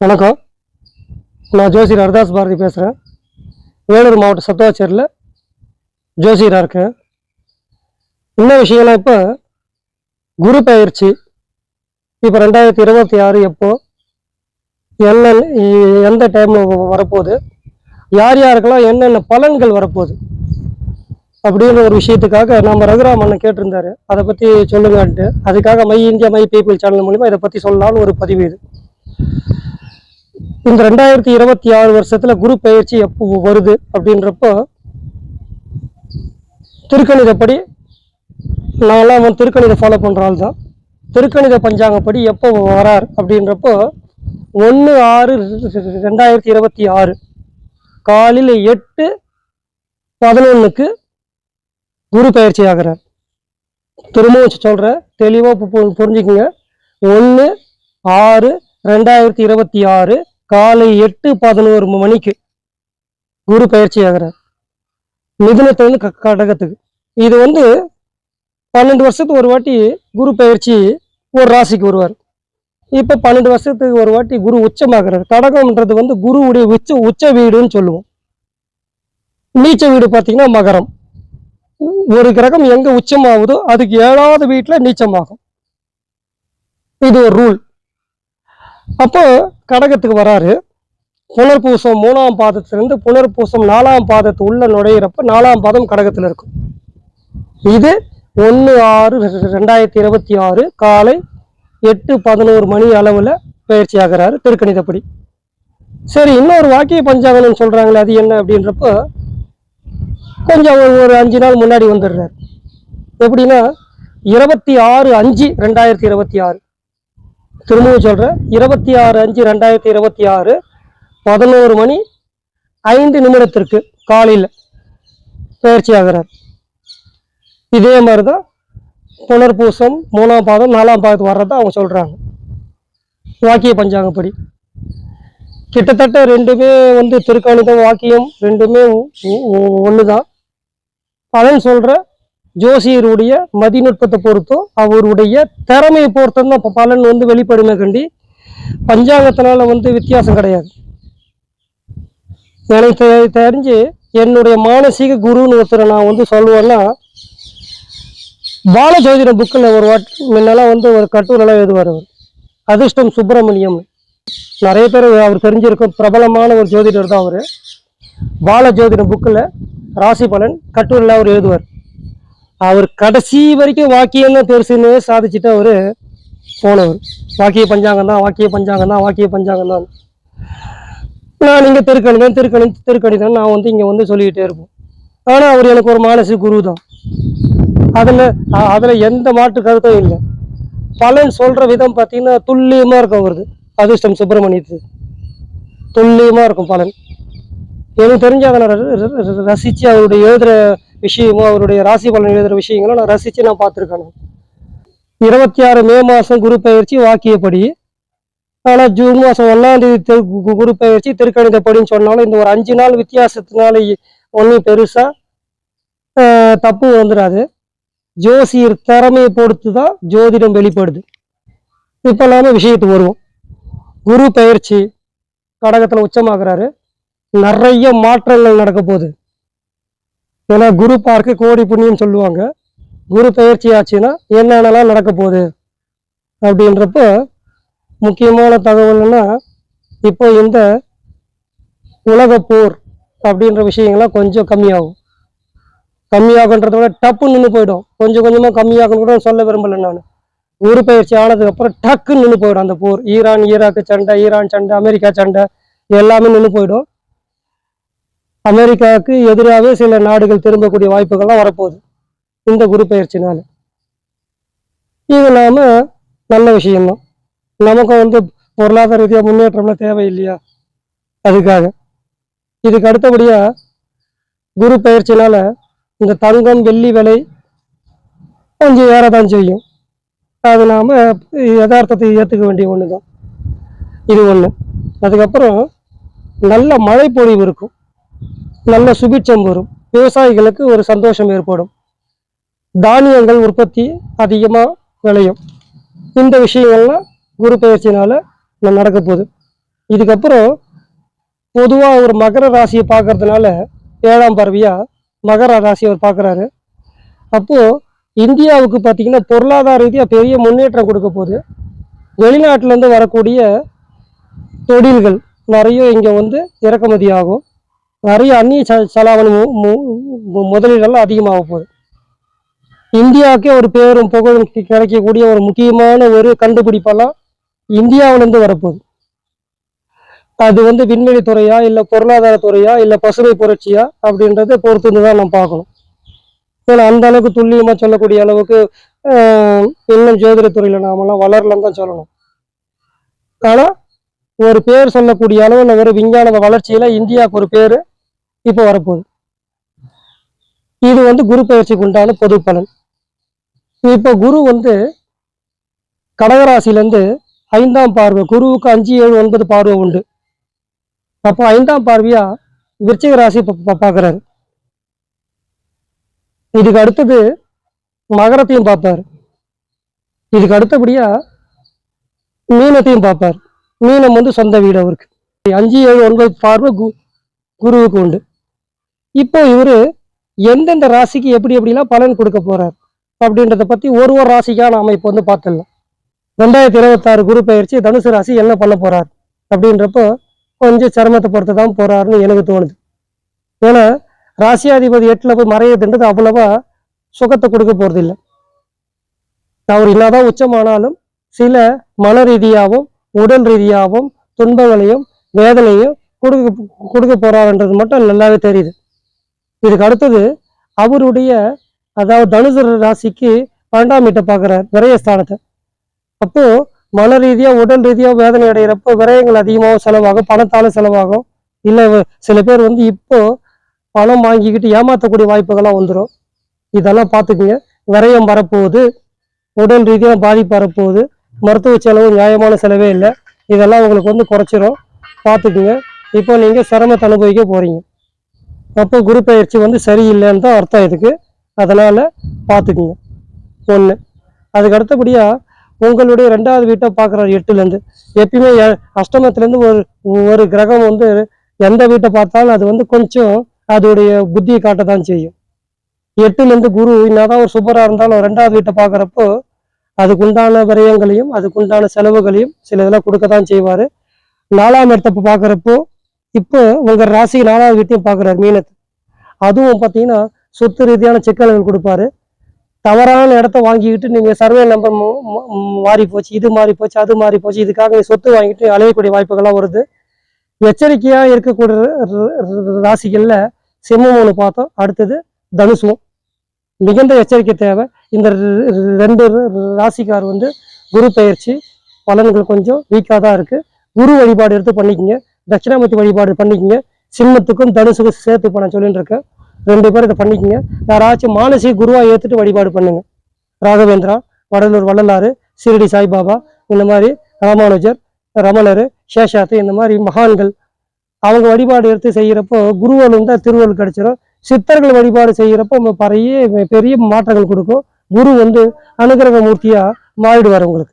வணக்கம். நான் ஜோசியர் ஹர்தாஸ் பாரதி பேசுகிறேன். வேலூர் மாவட்டம் சத்துவாச்சேரியில் ஜோசியராக இருக்கேன். என்ன விஷயம்னா, இப்போ குரு பயிற்சி இப்போ 2026 எப்போ எந்த டைமில் வரப்போகுது, யார் யாருக்கெல்லாம் என்னென்ன பலன்கள் வரப்போகுது அப்படின்னு ஒரு விஷயத்துக்காக நம்ம ரகுராம் அண்ணன் கேட்டிருந்தாரு. அதை பற்றி சொல்லுங்கன்ட்டு, அதுக்காக my India my people channel மூலிமா இதை பற்றி சொல்லலான்னு ஒரு பதிவு இது. இந்த 2026 வருஷத்துல குரு பயிற்சி எப்போ வருது அப்படின்றப்போ, திருக்கணிதப்படி நான்லாம் திருக்கணிதை ஃபாலோ பண்ற ஆள் தான். திருக்கணித பஞ்சாங்கப்படி எப்போ வரார் அப்படின்றப்போ 1/6/2026 காலையில் 8:11 குரு பயிற்சி ஆகிறார். திரும்பவும் சொல்ற, தெளிவா புரிஞ்சுக்குங்க. 1/6/2026 காலை 8:11 மணிக்கு குரு பயிற்சி ஆகிறார். மிதுனத்திலிருந்து கடகத்துக்கு. இது 12 வருஷத்துக்கு ஒரு வாட்டி குரு பயிற்சி ஒரு ராசிக்கு வருவார். இப்போ 12 வருஷத்துக்கு ஒரு வாட்டி குரு உச்சமாகிறார். கடகம்ன்றது குருவுடைய உச்ச வீடுன்னு சொல்லுவோம். நீச்ச வீடு பார்த்தீங்கன்னா மகரம். ஒரு கிரகம் எங்க உச்சமாகுதோ அதுக்கு 7வது வீட்டில் நீச்சமாகும். இது ஒரு ரூல். அப்போ கடகத்துக்கு வராரு. புனர்பூசம் 3ஆம் பாதத்திலிருந்து புனர்பூசம் 4ஆம் பாதத்து உள்ள நுழையிறப்ப 4ஆம் பாதம் கடகத்தில் இருக்கும். இது 1/6/2026 காலை 8:11 மணி அளவில் பயிற்சி ஆகிறாரு திருக்கணிதப்படி. சரி, இன்னொரு வாக்கிய பஞ்சாங்கம்னு சொல்றாங்களே, அது என்ன அப்படின்றப்போ கொஞ்சம் ஒரு 5 நாள் முன்னாடி வந்துடுறாரு. எப்படின்னா 26/5/2026. திரும்பவும் சொல்றேன், 26/5/2026 11:05 காலையில் பயிற்சி ஆகிறார். இதே மாதிரிதான் புனர்பூசம் 3ஆம் பாதம் 4ஆம் பாதத்துக்கு வர்றதா அவங்க சொல்றாங்க வாக்கிய பஞ்சாங்கப்படி. கிட்டத்தட்ட ரெண்டுமே திருக்கணிதம் வாக்கியம் ரெண்டுமே ஒண்ணுதான். பலன் சொல்ற ஜோசியருடைய மதிநுட்பத்தை பொறுத்தும் அவருடைய திறமையை பொறுத்தும் தான் பலன் வெளிப்படுமே கண்டி பஞ்சாங்கத்தினால வித்தியாசம் கிடையாது. எனக்கு தெரிஞ்சு என்னுடைய மானசீக குருன்னு ஒருத்தரை நான் சொல்லுவேன்னா, பாலஜோதிட புக்கில் ஒரு முன்னெல்லாம் ஒரு கட்டுரைலாம் எழுதுவார். அவர் அதிர்ஷ்டம் சுப்பிரமணியம். நிறைய பேர் அவர் தெரிஞ்சிருக்கும், பிரபலமான ஒரு ஜோதிடர் தான் அவர். பாலஜோதிட புக்கில் ராசி பலன் கட்டுரையில் அவர் எழுதுவார். அவர் கடைசி வரைக்கும் வாக்கியம் தான் பெருசுன்னு சாதிச்சுட்டு அவர் போனவர். வாக்கிய பஞ்சாங்கம் தான், வாக்கிய பஞ்சாங்கம் தான், வாக்கிய பஞ்சாங்கம் தான். நான் இங்கே திருக்கணிதம் நான் இங்கே சொல்லிக்கிட்டே இருப்போம். ஆனால் அவர் எனக்கு ஒரு மானசீக குரு தான். அதில் எந்த மாற்று கருத்தும் இல்லை. பலன் சொல்கிற விதம் பார்த்தீங்கன்னா துல்லியமாக இருக்கும். அவருக்கு அதிர்ஷ்டம் சுப்பிரமணியத்துக்கு துல்லியமாக இருக்கும் பலன். எனக்கு தெரிஞ்ச அதை நான் ரசித்து அவருடைய எழுதுகிற விஷயமும் அவருடைய ராசி பலன் எழுதுகிற விஷயங்களும் நான் ரசித்து நான் பார்த்துருக்கேன். 26 மே மாதம் குரு பயிற்சி வாக்கியப்படி. ஆனால் ஜூன் மாதம் 1ஆம் தேதி குரு பயிற்சி திருக்கணிதப்படின்னு சொன்னாலும் இந்த ஒரு 5 நாள் வித்தியாசத்தினால ஒன்றும் பெருசாக தப்பு வந்துடாது. ஜோசியர் திறமையை பொறுத்து தான் ஜோதிடம் வெளிப்படுது. இப்போ எல்லாமே விஷயத்துக்கு வருவோம். குரு பயிற்சி கடகத்தில் உச்சமாகிறாரு. நிறைய மாற்றங்கள் நடக்க போகுது. ஏன்னா குரு பார்க்க கோடி புண்ணியம் சொல்லுவாங்க. குரு பயிற்சி ஆச்சுன்னா என்னென்னலாம் நடக்க போகுது அப்படின்றப்ப முக்கியமான தகவல்னா, இப்போ இந்த உலக போர் அப்படின்ற விஷயங்கள்லாம் கொஞ்சம் கம்மியாகுன்றத விட டப்புன்னு நின்று போயிடும். கொஞ்சம் கொஞ்சமாக கம்மியாகணும் கூட சொல்ல விரும்பலை நான். குரு பயிற்சி ஆனதுக்கப்புறம் டக்குன்னு நின்று போயிடும் அந்த போர். ஈராக்கு சண்டை, ஈரான் சண்டை, அமெரிக்கா சண்டை எல்லாமே நின்று போயிடும். அமெரிக்காவுக்கு எதிராகவே சில நாடுகள் திரும்பக்கூடிய வாய்ப்புகள்லாம் வரப்போகுது இந்த குரு பயிற்சினால. இது நாம நல்ல விஷயம்தான். நமக்கும் பொருளாதார ரீதியாக முன்னேற்றம்லாம் தேவை இல்லையா? அதுக்காக இதுக்கு அடுத்தபடியா குரு பயிற்சினால இந்த தங்கம் வெள்ளி விலை கொஞ்சம் ஏறதான் செய்யும். அது நாம யதார்த்தத்தை ஏற்றுக்க வேண்டிய ஒன்று தான். இது ஒன்று. அதுக்கப்புறம் நல்ல மழை பொழிவு இருக்கும், நல்ல சுபிட்சம் வரும், விவசாயிகளுக்கு ஒரு சந்தோஷம் ஏற்படும், தானியங்கள் உற்பத்தி அதிகமாக விளையும். இந்த விஷயங்கள்லாம் குரு பயிற்சினால நடக்க போகுது. இதுக்கப்புறம் பொதுவாக ஒரு மகர ராசியை பார்க்கறதுனால 7ஆம் பார்வையா மகர ராசியை அவர் பார்க்குறாரு. அப்போது இந்தியாவுக்கு பார்த்தீங்கன்னா பொருளாதார ரீதியாக பெரிய முன்னேற்றம் கொடுக்க போகுது. வெளிநாட்டிலேருந்து வரக்கூடிய தொழில்கள் நிறைய இங்கே வந்து இறக்குமதி ஆகும். நிறைய அந்நிய செலாவணி முதலீடெல்லாம் அதிகமாக போகுது. இந்தியாவுக்கே ஒரு பேரும் புகழும் கிடைக்கக்கூடிய ஒரு முக்கியமான ஒரு கண்டுபிடிப்பெல்லாம் இந்தியாவிலேருந்து வரப்போகுது. அது வந்து விண்வெளி துறையா, இல்லை பொருளாதார துறையா, இல்லை பசுமை புரட்சியா அப்படின்றத பொறுத்து தான் நம்ம பார்க்கணும். ஏன்னா அந்த அளவுக்கு துல்லியமாக சொல்லக்கூடிய அளவுக்கு இன்னும் ஜோதிட துறையில் நாமெல்லாம் வளரலன்னு தான் சொல்லணும். ஆனால் ஒரு பேர் சொல்லக்கூடிய அளவில் ஒரு விஞ்ஞான வளர்ச்சியில் இந்தியாவுக்கு ஒரு பேர் இப்போ வரப்போகுது. இது வந்து குரு பயிற்சிக்கு உண்டான பொது பலன். இப்போ குரு வந்து கடகராசிலேருந்து 5ஆம் பார்வை, குருவுக்கு 5, 7, 9 பார்வை உண்டு. அப்போ 5ஆம் பார்வையா விருச்சிக ராசி பார்க்குறாரு. இதுக்கு அடுத்தது மகரத்தையும் பார்ப்பார். இதுக்கு அடுத்தபடியா மீனத்தையும் பார்ப்பார். மீனம் வந்து சொந்த வீடு அவருக்கு. 5, 7, 9 பார்வை குருவுக்கு உண்டு. இப்போ இவர் எந்தெந்த ராசிக்கு எப்படி எப்படிலாம் பலன் கொடுக்க போறார் அப்படின்றத பற்றி ஒரு ராசிக்கான அமைப்பு வந்து பார்த்துடலாம். 2026 குரு பயிற்சி தனுசு ராசி என்ன பண்ண போறார் அப்படின்றப்போ கொஞ்சம் சிரமத்தை பொறுத்து தான் போறாருன்னு எனக்கு தோணுது. ஏன்னா ராசியாதிபதி 8ல் போய் மறையதுன்றது அவ்வளவா சுகத்தை கொடுக்க போறது இல்லை. அவர் என்னதான் உச்சமானாலும் சில மன ரீதியாகவும் உடல் ரீதியாகவும் துன்பங்களையும் வேதனையும் கொடுக்க போறாருன்றது மட்டும் நல்லாவே தெரியுது. இதுக்கு அடுத்தது அவருடைய அதாவது தனுசு ராசிக்கு 12ஆம் வீட்டை பார்க்குறார், விரயஸ்தானத்தை. அப்போ மன ரீதியா உடல் ரீதியா வேதனை அடைகிறப்போ விரயங்கள் அதிகமாக செலவாகும், பணத்தால செலவாகும். இல்லை சில பேர் வந்து இப்போ பணம் வாங்கிக்கிட்டு ஏமாற்றக்கூடிய வாய்ப்புகள்லாம் வந்துடும். இதெல்லாம் பார்த்துக்குங்க. விரயம் வரப்போகுது, உடல் ரீதியாக பாதிப்பு வரப்போகுது, மருத்துவ செலவு நியாயமான செலவே இல்லை. இதெல்லாம் உங்களுக்கு வந்து குறைச்சிரும், பார்த்துக்குங்க. இப்போ நீங்கள் சிரமத்தை அனுபவிக்க போகிறீங்க. அப்போ குரு பயிற்சி வந்து சரியில்லைன்னு தான் அர்த்தம் இதுக்கு. அதனால் பார்த்துக்குங்க. 1. அதுக்கு அடுத்தபடியாக உங்களுடைய 2வது வீட்டை பார்க்குறாரு 8லேருந்து. எப்பயுமே அஷ்டமத்துலேருந்து ஒரு கிரகம் வந்து எந்த வீட்டை பார்த்தாலும் அது வந்து கொஞ்சம் அதோடைய புத்தியை காட்ட தான் செய்யும். 8லேருந்து குரு என்னதான் ஒரு சூப்பராக இருந்தாலும் 2வது வீட்டை பார்க்குறப்போ அதுக்குண்டான விரயங்களையும் அதுக்குண்டான செலவுகளையும் சில இதெல்லாம் கொடுக்க தான் செய்வார். 4ஆம் இடத்தை பார்க்குறப்போ இப்போ உங்கள் ராசி 4வது வீட்டையும் பார்க்குறாரு மீனத்தை. அதுவும் பார்த்தீங்கன்னா சொத்து ரீதியான சிக்கல்கள் கொடுப்பாரு. தவறான இடத்த வாங்கிக்கிட்டு நீங்கள் சர்வே நம்பர் மாறி போச்சு, இது மாறி போச்சு, அது மாறி போச்சு, இதுக்காக சொத்து வாங்கிட்டு அலையக்கூடிய வாய்ப்புகள்லாம் வருது. எச்சரிக்கையாக இருக்கக்கூடிய ராசிகளில் சிம்மம் 1 பார்த்தோம், அடுத்தது தனுசும். மிகுந்த எச்சரிக்கை தேவை. இந்த 2 ராசிக்கார் வந்து குரு பயிற்சி பலன்கள் கொஞ்சம் வீக்காக தான் இருக்குது. குரு வழிபாடு எடுத்து பண்ணிக்கோங்க, தட்சிணாமூர்த்தி வழிபாடு பண்ணிக்கோங்க. சிம்மத்துக்கும் தனுசுக்கும் சேர்த்து இப்போ நான் சொல்லிட்டு இருக்கேன். 2 பேர் இதை பண்ணிக்கோங்க. யாராச்சும் மானசீக குருவாக ஏற்றுட்டு வழிபாடு பண்ணுங்க. ராகவேந்திரா, வடலூர் வள்ளலாறு, சிறுடி சாய்பாபா, இந்த மாதிரி ராமானுஜர், ரமணர், சேஷாத்து, இந்த மாதிரி மகான்கள் அவங்க வழிபாடு எடுத்து செய்கிறப்போ குருவல் வந்து திருவள்ளுவர் கிடைச்சிடும். சித்தர்கள் வழிபாடு செய்கிறப்போ பெரிய மாற்றங்கள் கொடுக்கும். குரு வந்து அனுகிரக மூர்த்தியாக மாறிடுவார் உங்களுக்கு.